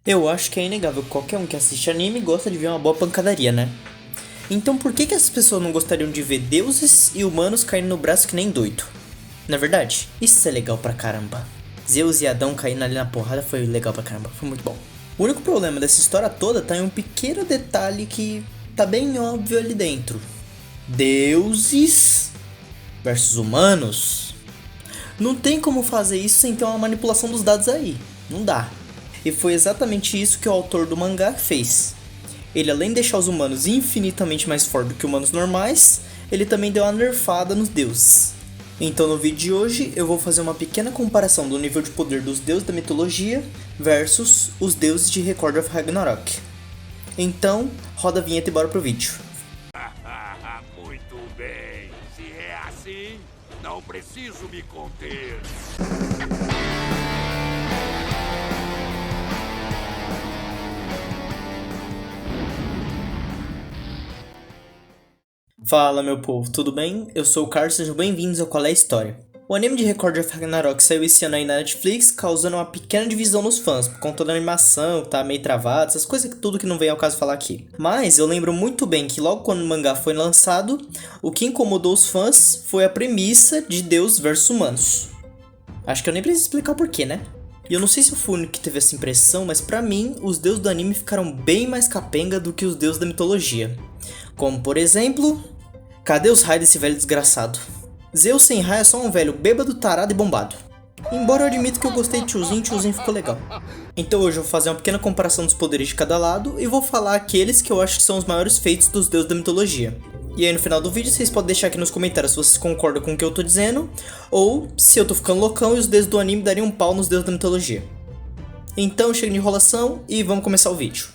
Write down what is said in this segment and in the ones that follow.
Eu acho que é inegável que qualquer um que assiste anime gosta de ver uma boa pancadaria, né? Então por que essas pessoas não gostariam de ver deuses e humanos caindo no braço que nem doido? Na verdade, isso é legal pra caramba. Zeus e Adão caindo ali na porrada foi legal pra caramba, foi muito bom. O único problema dessa história toda tá em um pequeno detalhe que tá bem óbvio ali dentro. Deuses versus humanos. Não tem como fazer isso sem ter uma manipulação dos dados aí. Não dá. E foi exatamente isso que o autor do mangá fez. Ele, além de deixar os humanos infinitamente mais fortes do que humanos normais, ele também deu uma nerfada nos deuses. Então no vídeo de hoje eu vou fazer uma pequena comparação do nível de poder dos deuses da mitologia versus os deuses de Record of Ragnarok. Então, roda a vinheta e bora pro vídeo. Muito bem. Se é assim, não preciso me conter. Fala meu povo, tudo bem? Eu sou o Carlos, sejam bem-vindos ao Qual é a História. O anime de Record of Ragnarok saiu esse ano aí na Netflix, causando uma pequena divisão nos fãs, por conta da animação, que tá meio travada, essas coisas tudo que não vem ao caso falar aqui. Mas eu lembro muito bem que logo quando o mangá foi lançado, o que incomodou os fãs foi a premissa de Deus versus humanos. Acho que eu nem preciso explicar o porquê, né? E eu não sei se eu fui o único que teve essa impressão, mas pra mim, os deuses do anime ficaram bem mais capenga do que os deuses da mitologia. Como, por exemplo, cadê os raios desse velho desgraçado? Zeus sem raio é só um velho bêbado, tarado e bombado. Embora eu admito que eu gostei de tiozinho ficou legal. Então hoje eu vou fazer uma pequena comparação dos poderes de cada lado e vou falar aqueles que eu acho que são os maiores feitos dos deuses da mitologia. E aí no final do vídeo vocês podem deixar aqui nos comentários se vocês concordam com o que eu tô dizendo, ou se eu tô ficando loucão e os deuses do anime dariam um pau nos deuses da mitologia. Então chega de enrolação e vamos começar o vídeo.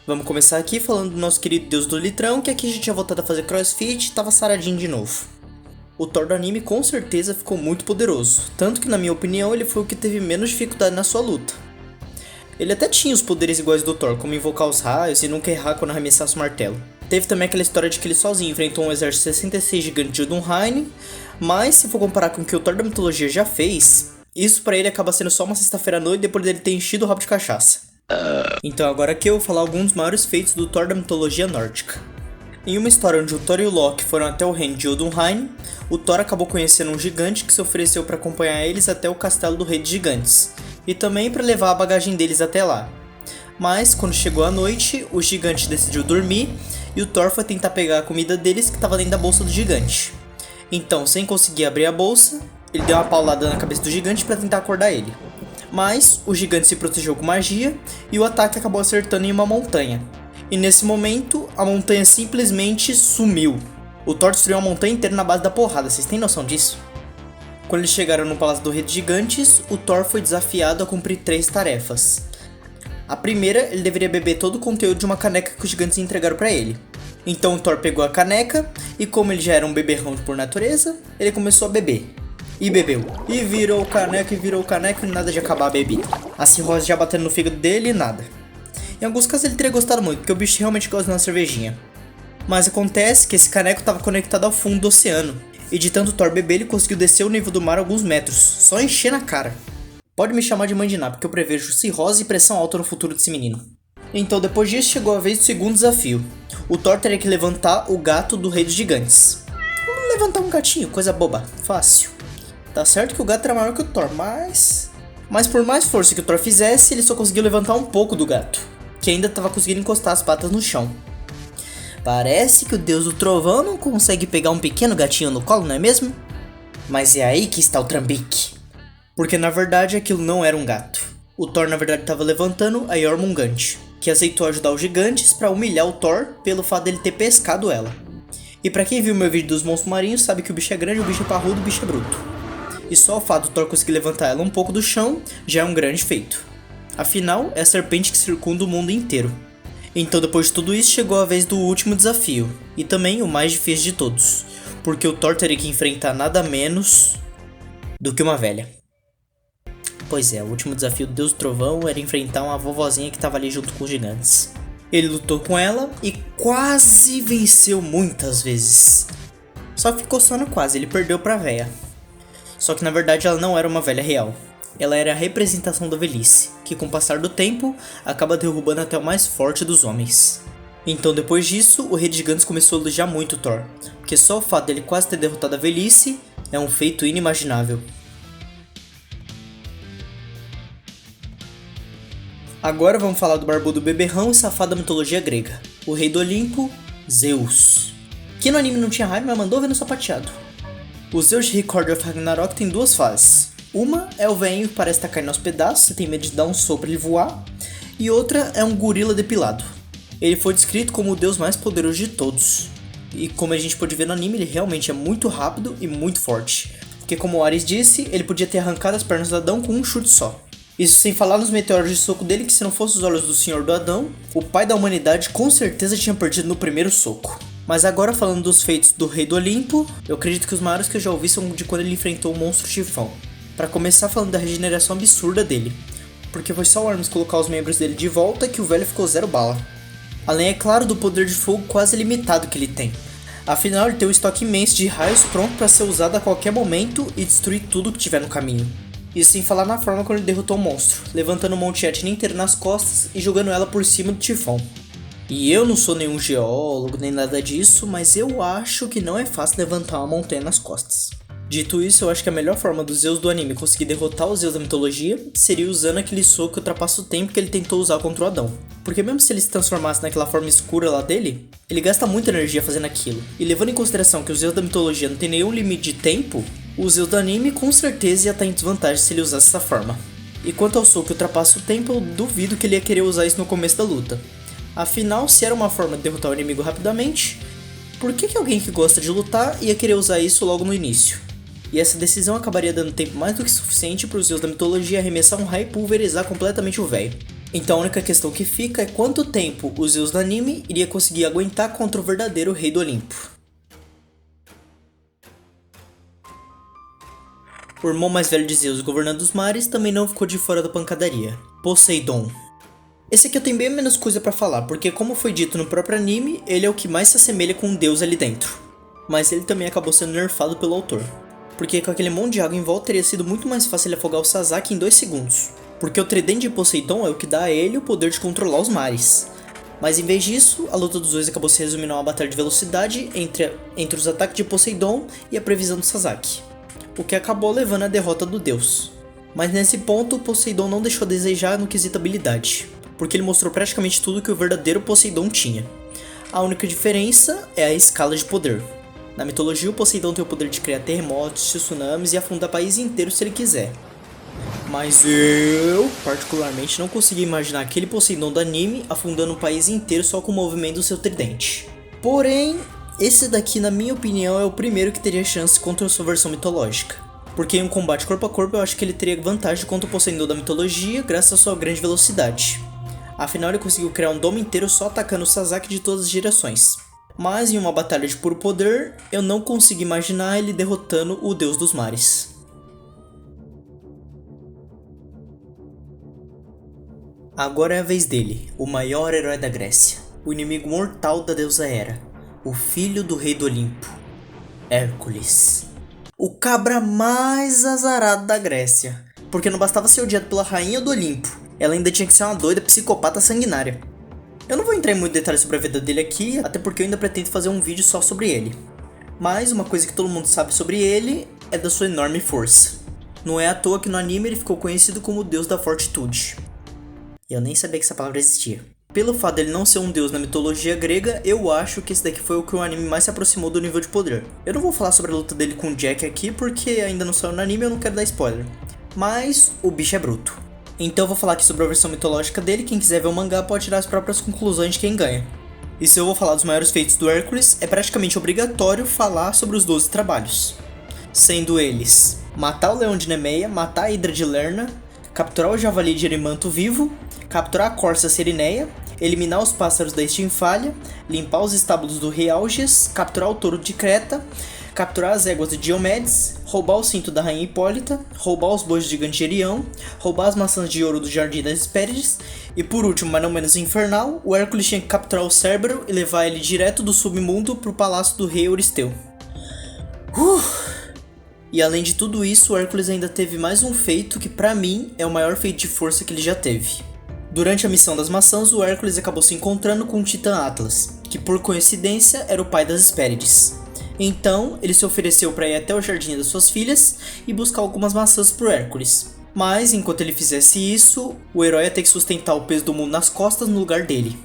Vamos começar aqui falando do nosso querido deus do litrão, que aqui já tinha voltado a fazer crossfit e tava saradinho de novo. O Thor do anime com certeza ficou muito poderoso, tanto que na minha opinião ele foi o que teve menos dificuldade na sua luta. Ele até tinha os poderes iguais do Thor, como invocar os raios e nunca errar quando arremessasse o martelo. Teve também aquela história de que ele sozinho enfrentou um exército de 66 gigantes de Jotunheim, mas se for comparar com o que o Thor da mitologia já fez, isso pra ele acaba sendo só uma sexta-feira à noite depois dele ter enchido o rabo de cachaça. Então agora aqui eu vou falar alguns dos maiores feitos do Thor da mitologia nórdica. Em uma história onde o Thor e o Loki foram até o reino de Jotunheim, o Thor acabou conhecendo um gigante que se ofereceu para acompanhar eles até o castelo do rei de gigantes, e também para levar a bagagem deles até lá. Mas quando chegou a noite, o gigante decidiu dormir e o Thor foi tentar pegar a comida deles que estava dentro da bolsa do gigante. Então, sem conseguir abrir a bolsa, ele deu uma paulada na cabeça do gigante para tentar acordar ele. Mas o gigante se protegeu com magia e o ataque acabou acertando em uma montanha. E nesse momento, a montanha simplesmente sumiu. O Thor destruiu a montanha inteira na base da porrada, vocês têm noção disso? Quando eles chegaram no Palácio do Rei dos Gigantes, o Thor foi desafiado a cumprir 3 tarefas. A primeira, ele deveria beber todo o conteúdo de uma caneca que os gigantes entregaram pra ele. Então o Thor pegou a caneca e, como ele já era um beberrão por natureza, ele começou a beber. E bebeu. E virou caneca e nada de acabar a bebida. A cirrose já batendo no fígado dele e nada. Em alguns casos ele teria gostado muito, porque o bicho realmente gosta de uma cervejinha. Mas acontece que esse caneco estava conectado ao fundo do oceano. E de tanto Thor beber, ele conseguiu descer o nível do mar alguns metros, só encher na cara. Pode me chamar de mãe de Ná, porque eu prevejo cirrose e pressão alta no futuro desse menino. Então depois disso chegou a vez do segundo desafio. O Thor teria que levantar o gato do rei dos gigantes. Levantar um gatinho, coisa boba, fácil. Tá certo que o gato era maior que o Thor, mas por mais força que o Thor fizesse, ele só conseguiu levantar um pouco do gato, que ainda estava conseguindo encostar as patas no chão. Parece que o deus do trovão não consegue pegar um pequeno gatinho no colo, não é mesmo? Mas é aí que está o trambique. Porque na verdade aquilo não era um gato. O Thor na verdade estava levantando a Jormungand, que aceitou ajudar os gigantes para humilhar o Thor pelo fato dele ter pescado ela. E pra quem viu meu vídeo dos monstros marinhos sabe que o bicho é grande, o bicho é parrudo, o bicho é bruto. E só o fato do Thor conseguir levantar ela um pouco do chão já é um grande feito. Afinal, é a serpente que circunda o mundo inteiro. Então depois de tudo isso chegou a vez do último desafio, e também o mais difícil de todos, porque o Thor teria que enfrentar nada menos do que uma velha. Pois é, o último desafio do Deus do Trovão era enfrentar uma vovozinha que estava ali junto com os gigantes. Ele lutou com ela e quase venceu muitas vezes. Só que ficou só no quase, ele perdeu pra véia. Só que na verdade ela não era uma velha real. Ela era a representação da velhice, que com o passar do tempo, acaba derrubando até o mais forte dos homens. Então depois disso, o Rei de Gigantes começou a elogiar muito Thor, porque só o fato dele quase ter derrotado a velhice é um feito inimaginável. Agora vamos falar do barbudo beberrão e safado da mitologia grega, o Rei do Olimpo, Zeus. Que no anime não tinha raiva, mas mandou ver no sapateado. O Zeus de Record of Ragnarok tem duas fases. Uma é o velhinho que parece estar caindo aos pedaços, você tem medo de dar um sopro e ele voar. E outra é um gorila depilado. Ele foi descrito como o deus mais poderoso de todos. E como a gente pode ver no anime, ele realmente é muito rápido e muito forte. Porque como o Ares disse, ele podia ter arrancado as pernas do Adão com um chute só. Isso sem falar nos meteoros de soco dele, que se não fosse os olhos do Senhor do Adão, o pai da humanidade com certeza tinha perdido no primeiro soco. Mas agora falando dos feitos do Rei do Olimpo, eu acredito que os maiores que eu já ouvi são de quando ele enfrentou o monstro Chifão. Para começar falando da regeneração absurda dele, porque foi só o Hermes colocar os membros dele de volta que o velho ficou zero bala. Além, é claro, do poder de fogo quase ilimitado que ele tem. Afinal, ele tem um estoque imenso de raios pronto para ser usado a qualquer momento e destruir tudo que tiver no caminho. Isso sem falar na forma como ele derrotou o monstro, levantando o Monte Etna inteiro nas costas e jogando ela por cima do Tifão. E eu não sou nenhum geólogo nem nada disso, mas eu acho que não é fácil levantar uma montanha nas costas. Dito isso, eu acho que a melhor forma do Zeus do anime conseguir derrotar os Zeus da mitologia seria usando aquele soco que ultrapassa o tempo que ele tentou usar contra o Adão. Porque mesmo se ele se transformasse naquela forma escura lá dele, ele gasta muita energia fazendo aquilo. E levando em consideração que os Zeus da mitologia não tem nenhum limite de tempo, o Zeus do anime com certeza ia estar em desvantagem se ele usasse essa forma. E quanto ao soco que ultrapassa o tempo, eu duvido que ele ia querer usar isso no começo da luta. Afinal, se era uma forma de derrotar o inimigo rapidamente, por que alguém que gosta de lutar ia querer usar isso logo no início? E essa decisão acabaria dando tempo mais do que suficiente para os Zeus da mitologia arremessar um raio e pulverizar completamente o velho. Então a única questão que fica é quanto tempo os Zeus do anime iria conseguir aguentar contra o verdadeiro Rei do Olimpo. O irmão mais velho de Zeus, governando os mares, também não ficou de fora da pancadaria, Poseidon. Esse aqui eu tenho bem menos coisa pra falar, porque como foi dito no próprio anime, ele é o que mais se assemelha com um deus ali dentro. Mas ele também acabou sendo nerfado pelo autor. Porque com aquele monte de água em volta teria sido muito mais fácil ele afogar o Sasaki em 2 segundos. Porque o tridente de Poseidon é o que dá a ele o poder de controlar os mares. Mas em vez disso, a luta dos dois acabou se resumindo a uma batalha de velocidade entre os ataques de Poseidon e a previsão do Sasaki. O que acabou levando à derrota do deus. Mas nesse ponto, Poseidon não deixou a desejar no quesito habilidade, porque ele mostrou praticamente tudo que o verdadeiro Poseidon tinha. A única diferença é a escala de poder. Na mitologia, o Poseidon tem o poder de criar terremotos, tsunamis e afundar país inteiro se ele quiser. Mas eu, particularmente, não consegui imaginar aquele Poseidon do anime afundando um país inteiro só com o movimento do seu tridente. Porém, esse daqui, na minha opinião, é o primeiro que teria chance contra a sua versão mitológica. Porque em um combate corpo a corpo, eu acho que ele teria vantagem contra o Poseidon da mitologia graças à sua grande velocidade. Afinal, ele conseguiu criar um domo inteiro só atacando o Sasaki de todas as direções. Mas em uma batalha de puro poder, eu não consigo imaginar ele derrotando o deus dos mares. Agora é a vez dele, o maior herói da Grécia, o inimigo mortal da deusa Hera, o filho do rei do Olimpo, Hércules. O cabra mais azarado da Grécia, porque não bastava ser odiado pela rainha do Olimpo, ela ainda tinha que ser uma doida psicopata sanguinária. Eu não vou entrar em muito detalhe sobre a vida dele aqui, até porque eu ainda pretendo fazer um vídeo só sobre ele. Mas uma coisa que todo mundo sabe sobre ele é da sua enorme força. Não é à toa que no anime ele ficou conhecido como o deus da fortitude. Eu nem sabia que essa palavra existia. Pelo fato dele não ser um deus na mitologia grega, eu acho que esse daqui foi o que o anime mais se aproximou do nível de poder. Eu não vou falar sobre a luta dele com o Jack aqui, porque ainda não saiu no anime e eu não quero dar spoiler. Mas o bicho é bruto. Então eu vou falar aqui sobre a versão mitológica dele, quem quiser ver o mangá pode tirar as próprias conclusões de quem ganha. E se eu vou falar dos maiores feitos do Hércules, é praticamente obrigatório falar sobre os 12 trabalhos. Sendo eles, matar o leão de Nemeia, matar a hidra de Lerna, capturar o javali de Erimanto vivo, capturar a corça Serineia, eliminar os pássaros da Estinfalha, limpar os estábulos do rei Alges, capturar o touro de Creta, capturar as éguas de Diomedes, roubar o cinto da rainha Hipólita, roubar os bois de Gigante, roubar as maçãs de ouro do Jardim das Hespérides, e por último, mas não menos infernal, o Hércules tinha que capturar o Cérbero e levar ele direto do submundo pro palácio do rei Euristeu. E além de tudo isso, o Hércules ainda teve mais um feito que pra mim é o maior feito de força que ele já teve. Durante a missão das maçãs, o Hércules acabou se encontrando com o Titã Atlas, que por coincidência era o pai das Hespérides. Então, ele se ofereceu para ir até o jardim das suas filhas e buscar algumas maçãs pro Hércules. Mas, enquanto ele fizesse isso, o herói ia ter que sustentar o peso do mundo nas costas no lugar dele.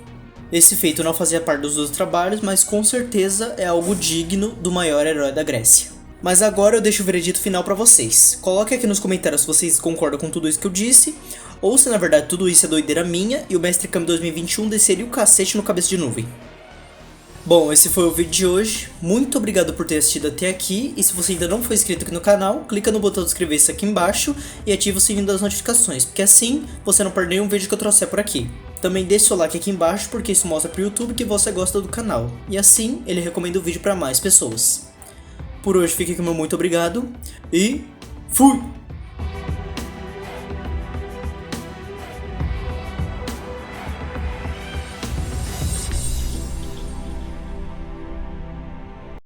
Esse feito não fazia parte dos outros trabalhos, mas com certeza é algo digno do maior herói da Grécia. Mas agora eu deixo o veredito final pra vocês. Coloque aqui nos comentários se vocês concordam com tudo isso que eu disse, ou se na verdade tudo isso é doideira minha e o Mestre Kami 2021 desceria o cacete no cabeça de nuvem. Bom, esse foi o vídeo de hoje, muito obrigado por ter assistido até aqui, e se você ainda não for inscrito aqui no canal, clica no botão de inscrever-se aqui embaixo e ativa o sininho das notificações, porque assim você não perde nenhum vídeo que eu trouxer por aqui. Também deixe seu like aqui embaixo, porque isso mostra pro YouTube que você gosta do canal, e assim ele recomenda o vídeo para mais pessoas. Por hoje fica aqui o meu muito obrigado, e fui!